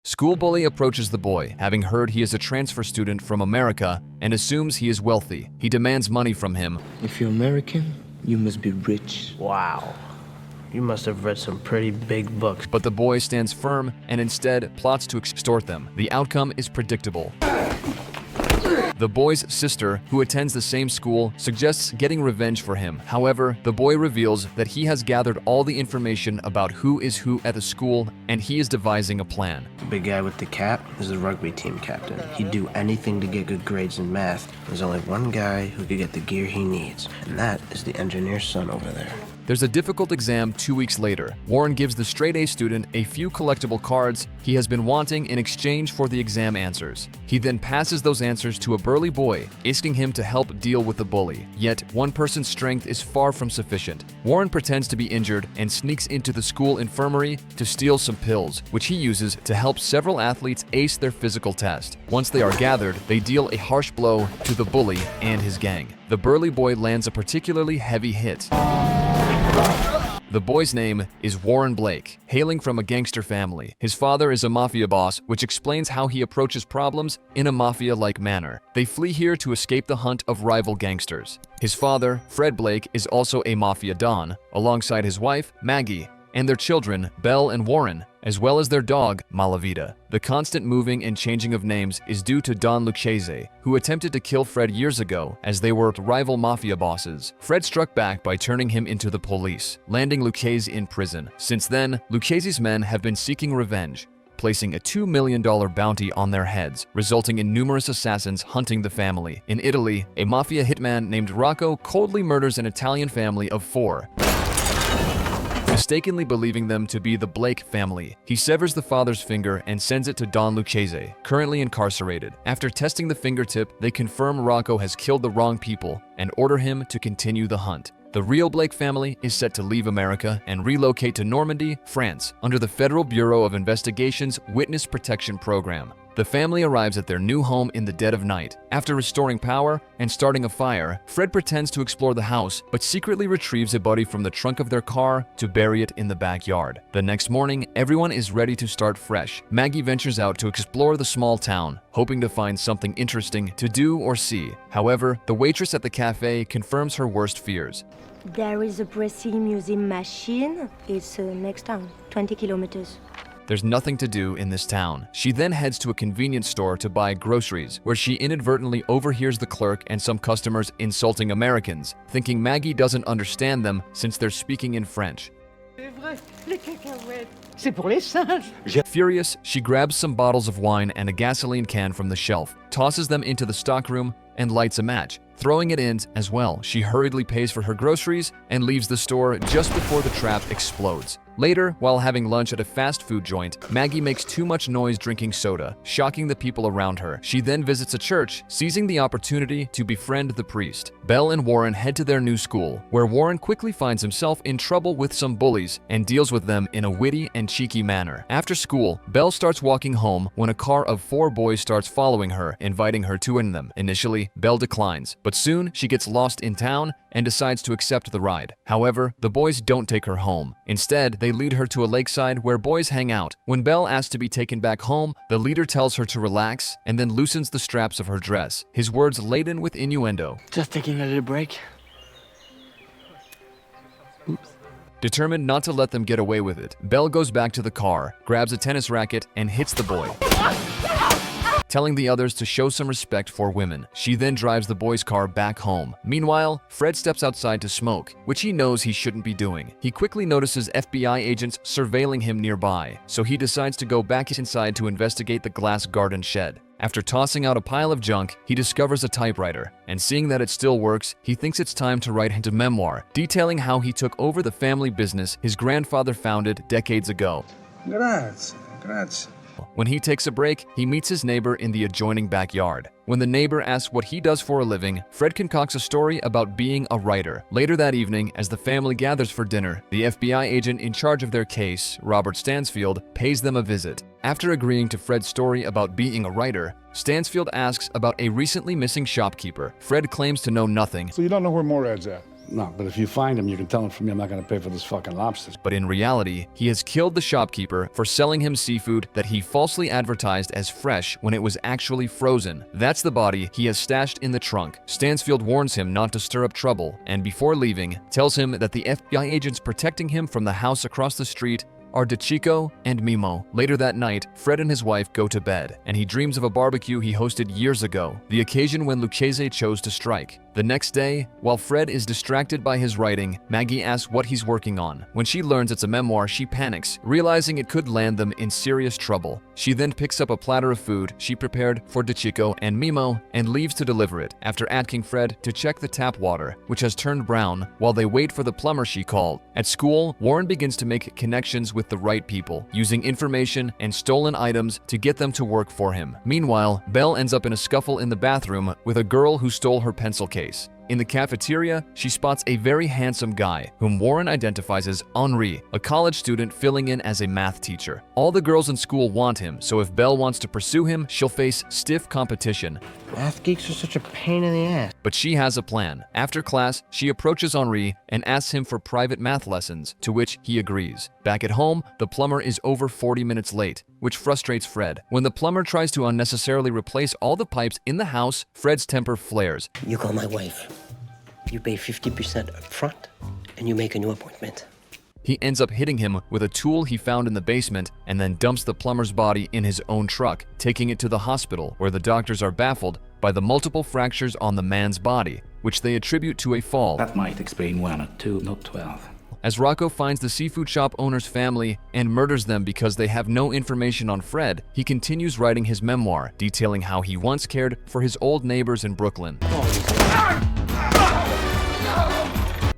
School bully approaches the boy, having heard he is a transfer student from America and assumes he is wealthy. He demands money from him. If you're American, you must be rich. Wow. You must have read some pretty big books. But the boy stands firm and instead plots to extort them. The outcome is predictable. The boy's sister, who attends the same school, suggests getting revenge for him. However, the boy reveals that he has gathered all the information about who is who at the school, and he is devising a plan. The big guy with the cap is the rugby team captain. He'd do anything to get good grades in math. There's only one guy who could get the gear he needs, and that is the engineer's son over there. There's a difficult exam 2 weeks later. Warren gives the straight-A student a few collectible cards he has been wanting in exchange for the exam answers. He then passes those answers to a burly boy, asking him to help deal with the bully. Yet, one person's strength is far from sufficient. Warren pretends to be injured and sneaks into the school infirmary to steal some pills, which he uses to help several athletes ace their physical test. Once they are gathered, they deal a harsh blow to the bully and his gang. The burly boy lands a particularly heavy hit. The boy's name is Warren Blake, hailing from a gangster family. His father is a mafia boss, which explains how he approaches problems in a mafia-like manner. They flee here to escape the hunt of rival gangsters. His father, Fred Blake, is also a mafia don, alongside his wife, Maggie, and their children, Belle and Warren, as well as their dog, Malavita. The constant moving and changing of names is due to Don Lucchese, who attempted to kill Fred years ago as they were rival mafia bosses. Fred struck back by turning him into the police, landing Lucchese in prison. Since then, Lucchese's men have been seeking revenge, placing a $2 million bounty on their heads, resulting in numerous assassins hunting the family. In Italy, a mafia hitman named Rocco coldly murders an Italian family of 4, mistakenly believing them to be the Blake family. He severs the father's finger and sends it to Don Lucchese, currently incarcerated. After testing the fingertip, they confirm Rocco has killed the wrong people and order him to continue the hunt. The real Blake family is set to leave America and relocate to Normandy, France, under the Federal Bureau of Investigation's Witness Protection Program. The family arrives at their new home in the dead of night. After restoring power and starting a fire, Fred pretends to explore the house, but secretly retrieves a body from the trunk of their car to bury it in the backyard. The next morning, everyone is ready to start fresh. Maggie ventures out to explore the small town, hoping to find something interesting to do or see. However, the waitress at the cafe confirms her worst fears. There is a Brazilian museum machine. It's next town, 20 kilometers. There's nothing to do in this town. She then heads to a convenience store to buy groceries, where she inadvertently overhears the clerk and some customers insulting Americans, thinking Maggie doesn't understand them since they're speaking in French. Furious, she grabs some bottles of wine and a gasoline can from the shelf, tosses them into the stockroom, and lights a match. Throwing it in as well, she hurriedly pays for her groceries and leaves the store just before the trap explodes. Later, while having lunch at a fast food joint, Maggie makes too much noise drinking soda, shocking the people around her. She then visits a church, seizing the opportunity to befriend the priest. Belle and Warren head to their new school, where Warren quickly finds himself in trouble with some bullies and deals with them in a witty and cheeky manner. After school, Belle starts walking home when a car of 4 boys starts following her, inviting her to win them. Initially, Belle declines, but soon she gets lost in town and decides to accept the ride. However, the boys don't take her home. Instead, they lead her to a lakeside where boys hang out. When Belle asks to be taken back home, the leader tells her to relax and then loosens the straps of her dress, his words laden with innuendo. Just taking a little break. Determined not to let them get away with it, Belle goes back to the car, grabs a tennis racket, and hits the boy, telling the others to show some respect for women. She then drives the boy's car back home. Meanwhile, Fred steps outside to smoke, which he knows he shouldn't be doing. He quickly notices FBI agents surveilling him nearby, so he decides to go back inside to investigate the glass garden shed. After tossing out a pile of junk, he discovers a typewriter, and seeing that it still works, he thinks it's time to write into Memoir, detailing how he took over the family business his grandfather founded decades ago. Grazie, grazie. When he takes a break, he meets his neighbor in the adjoining backyard. When the neighbor asks what he does for a living, Fred concocts a story about being a writer. Later that evening, as the family gathers for dinner, the FBI agent in charge of their case, Robert Stansfield, pays them a visit. After agreeing to Fred's story about being a writer, Stansfield asks about a recently missing shopkeeper. Fred claims to know nothing. So you don't know where Morad's at? No, but if you find him, you can tell him from me I'm not going to pay for this fucking lobster. But in reality, he has killed the shopkeeper for selling him seafood that he falsely advertised as fresh when it was actually frozen. That's the body he has stashed in the trunk. Stansfield warns him not to stir up trouble, and before leaving, tells him that the FBI agents protecting him from the house across the street are DeChico and Mimo. Later that night, Fred and his wife go to bed, and he dreams of a barbecue he hosted years ago, the occasion when Lucchese chose to strike. The next day, while Fred is distracted by his writing, Maggie asks what he's working on. When she learns it's a memoir, she panics, realizing it could land them in serious trouble. She then picks up a platter of food she prepared for DeChico and Mimo and leaves to deliver it, after asking Fred to check the tap water, which has turned brown, while they wait for the plumber she called. At school, Warren begins to make connections with the right people, using information and stolen items to get them to work for him. Meanwhile, Belle ends up in a scuffle in the bathroom with a girl who stole her pencil case. In the cafeteria, she spots a very handsome guy, whom Warren identifies as Henri, a college student filling in as a math teacher. All the girls in school want him, so if Belle wants to pursue him, she'll face stiff competition. Math geeks are such a pain in the ass. But she has a plan. After class, she approaches Henri and asks him for private math lessons, to which he agrees. Back at home, the plumber is over 40 minutes late, which frustrates Fred. When the plumber tries to unnecessarily replace all the pipes in the house, Fred's temper flares. You call my wife. You pay 50% up front, and you make a new appointment. He ends up hitting him with a tool he found in the basement and then dumps the plumber's body in his own truck, taking it to the hospital, where the doctors are baffled by the multiple fractures on the man's body, which they attribute to a fall. That might explain 1 or 2, not 12. As Rocco finds the seafood shop owner's family and murders them because they have no information on Fred, he continues writing his memoir, detailing how he once cared for his old neighbors in Brooklyn.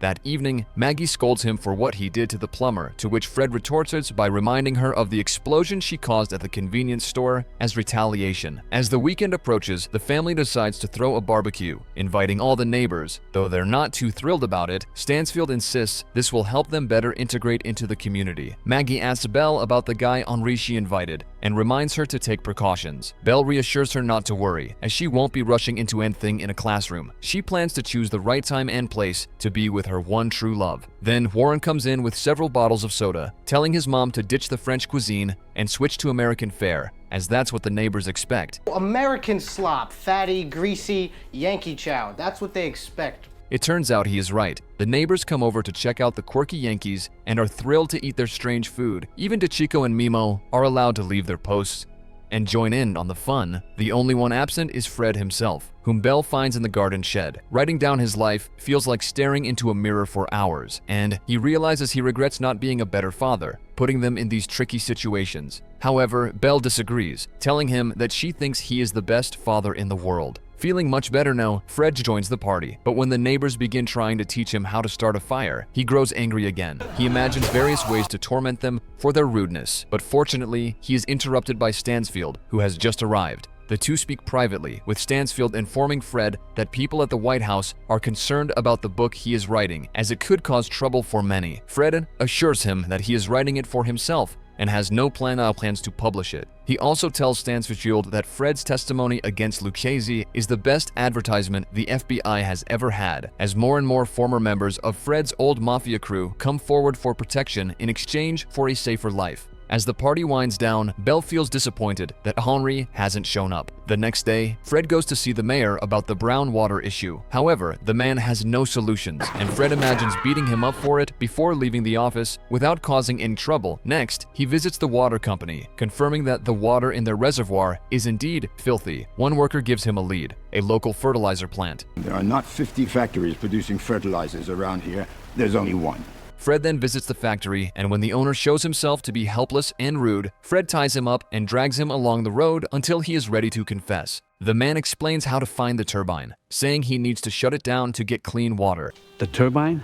That evening, Maggie scolds him for what he did to the plumber, to which Fred retorts by reminding her of the explosion she caused at the convenience store as retaliation. As the weekend approaches, the family decides to throw a barbecue, inviting all the neighbors. Though they're not too thrilled about it, Stansfield insists this will help them better integrate into the community. Maggie asks Belle about the guy Henri she invited, and reminds her to take precautions. Belle reassures her not to worry, as she won't be rushing into anything in a classroom. She plans to choose the right time and place to be with her one true love. Then Warren comes in with several bottles of soda, telling his mom to ditch the French cuisine and switch to American fare, as that's what the neighbors expect. American slop, fatty, greasy, Yankee chow. That's what they expect. It turns out he is right. The neighbors come over to check out the quirky Yankees and are thrilled to eat their strange food. Even DeChico and Mimo are allowed to leave their posts and join in on the fun. The only one absent is Fred himself, whom Belle finds in the garden shed. Writing down his life feels like staring into a mirror for hours, and he realizes he regrets not being a better father, putting them in these tricky situations. However, Belle disagrees, telling him that she thinks he is the best father in the world. Feeling much better now, Fred joins the party, but when the neighbors begin trying to teach him how to start a fire, he grows angry again. He imagines various ways to torment them for their rudeness, but fortunately, he is interrupted by Stansfield, who has just arrived. The two speak privately, with Stansfield informing Fred that people at the White House are concerned about the book he is writing, as it could cause trouble for many. Fred assures him that he is writing it for himself and has no plans to publish it. He also tells Stansfield that Fred's testimony against Lucchese is the best advertisement the FBI has ever had, as more and more former members of Fred's old Mafia crew come forward for protection in exchange for a safer life. As the party winds down, Belle feels disappointed that Henri hasn't shown up. The next day, Fred goes to see the mayor about the brown water issue. However, the man has no solutions, and Fred imagines beating him up for it before leaving the office without causing any trouble. Next, he visits the water company, confirming that the water in their reservoir is indeed filthy. One worker gives him a lead, a local fertilizer plant. There are not 50 factories producing fertilizers around here. There's only one. Fred then visits the factory, and when the owner shows himself to be helpless and rude, Fred ties him up and drags him along the road until he is ready to confess. The man explains how to find the turbine, saying he needs to shut it down to get clean water. The turbine?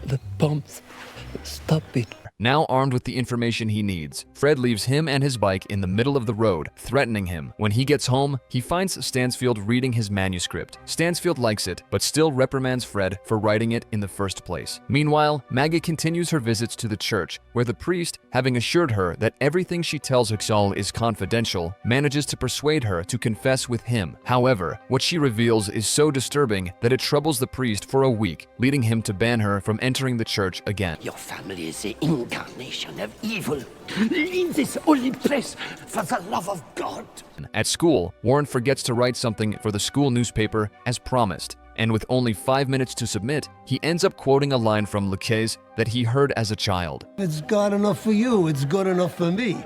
The pumps. Stop it. Now armed with the information he needs, Fred leaves him and his bike in the middle of the road, threatening him. When he gets home, he finds Stansfield reading his manuscript. Stansfield likes it, but still reprimands Fred for writing it in the first place. Meanwhile, Maggie continues her visits to the church, where the priest, having assured her that everything she tells Huxall is confidential, manages to persuade her to confess with him. However, what she reveals is so disturbing that it troubles the priest for a week, leading him to ban her from entering the church again. Your family is the incarnation of evil. Leave this holy place for the love of God. At school, Warren forgets to write something for the school newspaper as promised, and with only 5 minutes to submit, he ends up quoting a line from Luquez that he heard as a child. It's good enough for you, it's good enough for me.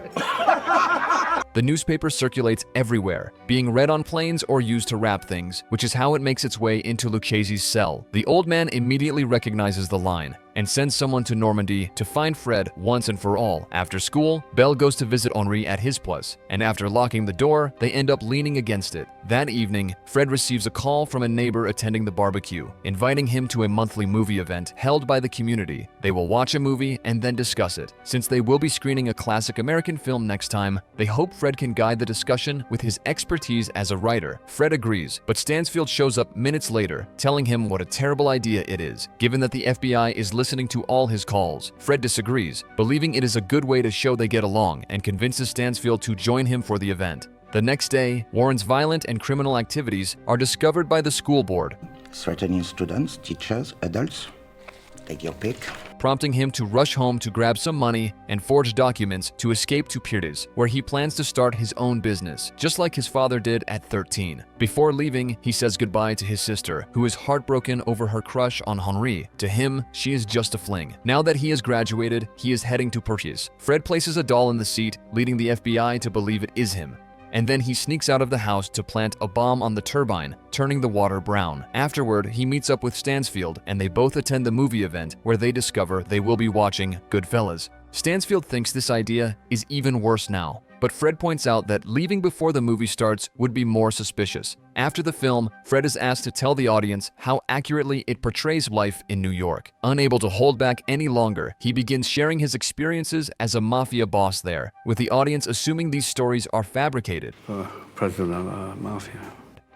The newspaper circulates everywhere, being read on planes or used to wrap things, which is how it makes its way into Lucchese's cell. The old man immediately recognizes the line and sends someone to Normandy to find Fred once and for all. After school, Belle goes to visit Henri at his place, and after locking the door, they end up leaning against it. That evening, Fred receives a call from a neighbor attending the barbecue, inviting him to a monthly movie event held by the community. They will watch a movie and then discuss it. Since they will be screening a classic American film next time, they hope Fred can guide the discussion with his expertise as a writer. Fred agrees, but Stansfield shows up minutes later, telling him what a terrible idea it is, given that the FBI is listening to all his calls. Fred disagrees, believing it is a good way to show they get along, and convinces Stansfield to join him for the event. The next day, Warren's violent and criminal activities are discovered by the school board, Threatening students, teachers, adults. Take your pick. prompting him to rush home to grab some money and forge documents to escape to Pirdes, where he plans to start his own business, just like his father did at 13. Before leaving, he says goodbye to his sister, who is heartbroken over her crush on Henri. To him, she is just a fling. Now that he has graduated, he is heading to Pirdes. Fred places a doll in the seat, leading the FBI to believe it is him. And then he sneaks out of the house to plant a bomb on the turbine, turning the water brown. Afterward, he meets up with Stansfield, and they both attend the movie event where they discover they will be watching Goodfellas. Stansfield thinks this idea is even worse now, but Fred points out that leaving before the movie starts would be more suspicious. After the film, Fred is asked to tell the audience how accurately it portrays life in New York. Unable to hold back any longer, he begins sharing his experiences as a mafia boss there, with the audience assuming these stories are fabricated. President of Mafia.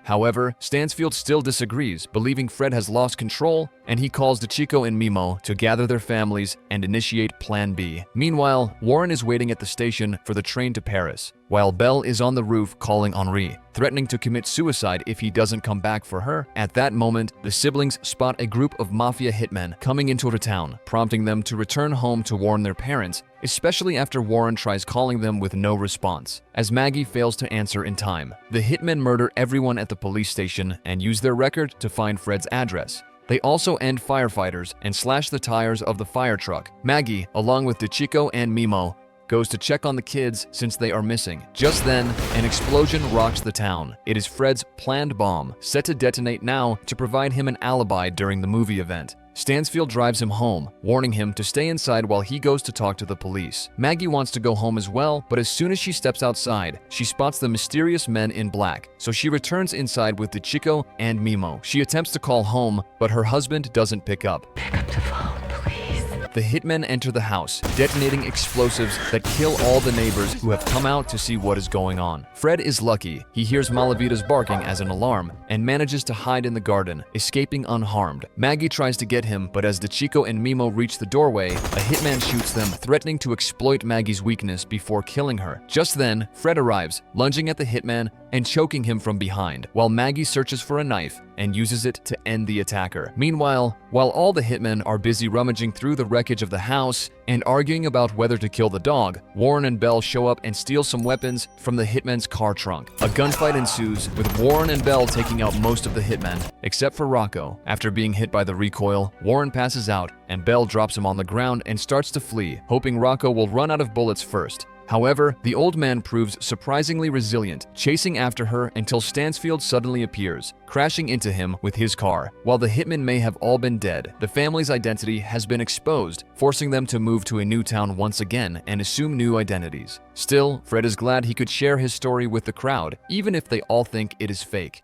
However, Stansfield still disagrees, believing Fred has lost control, and he calls DeChico and Mimo to gather their families and initiate Plan B. Meanwhile, Warren is waiting at the station for the train to Paris, while Belle is on the roof calling Henri, threatening to commit suicide if he doesn't come back for her. At that moment, the siblings spot a group of mafia hitmen coming into the town, prompting them to return home to warn their parents, especially after Warren tries calling them with no response, as Maggie fails to answer in time. The hitmen murder everyone at the police station and use their record to find Fred's address. They also end firefighters and slash the tires of the fire truck. Maggie, along with DeChico and Mimo, goes to check on the kids since they are missing. Just then, an explosion rocks the town. It is Fred's planned bomb, set to detonate now to provide him an alibi during the movie event. Stansfield drives him home, warning him to stay inside while he goes to talk to the police. Maggie wants to go home as well, but as soon as she steps outside, she spots the mysterious men in black, so she returns inside with DeChico and Mimo. She attempts to call home, but her husband doesn't pick up. Pick up the phone, please. The hitmen enter the house, detonating explosives that kill all the neighbors who have come out to see what is going on. Fred is lucky. He hears Malavita's barking as an alarm and manages to hide in the garden, escaping unharmed. Maggie tries to get him, but as DeChico and Mimo reach the doorway, a hitman shoots them, threatening to exploit Maggie's weakness before killing her. Just then, Fred arrives, lunging at the hitman and choking him from behind, while Maggie searches for a knife and uses it to end the attacker. Meanwhile, while all the hitmen are busy rummaging through the wreckage of the house and arguing about whether to kill the dog, Warren and Belle show up and steal some weapons from the hitmen's car trunk. A gunfight ensues, with Warren and Belle taking out most of the hitmen, except for Rocco. After being hit by the recoil, Warren passes out, and Belle drops him on the ground and starts to flee, hoping Rocco will run out of bullets first. However, the old man proves surprisingly resilient, chasing after her until Stansfield suddenly appears, crashing into him with his car. While the hitmen may have all been dead, the family's identity has been exposed, forcing them to move to a new town once again and assume new identities. Still, Fred is glad he could share his story with the crowd, even if they all think it is fake.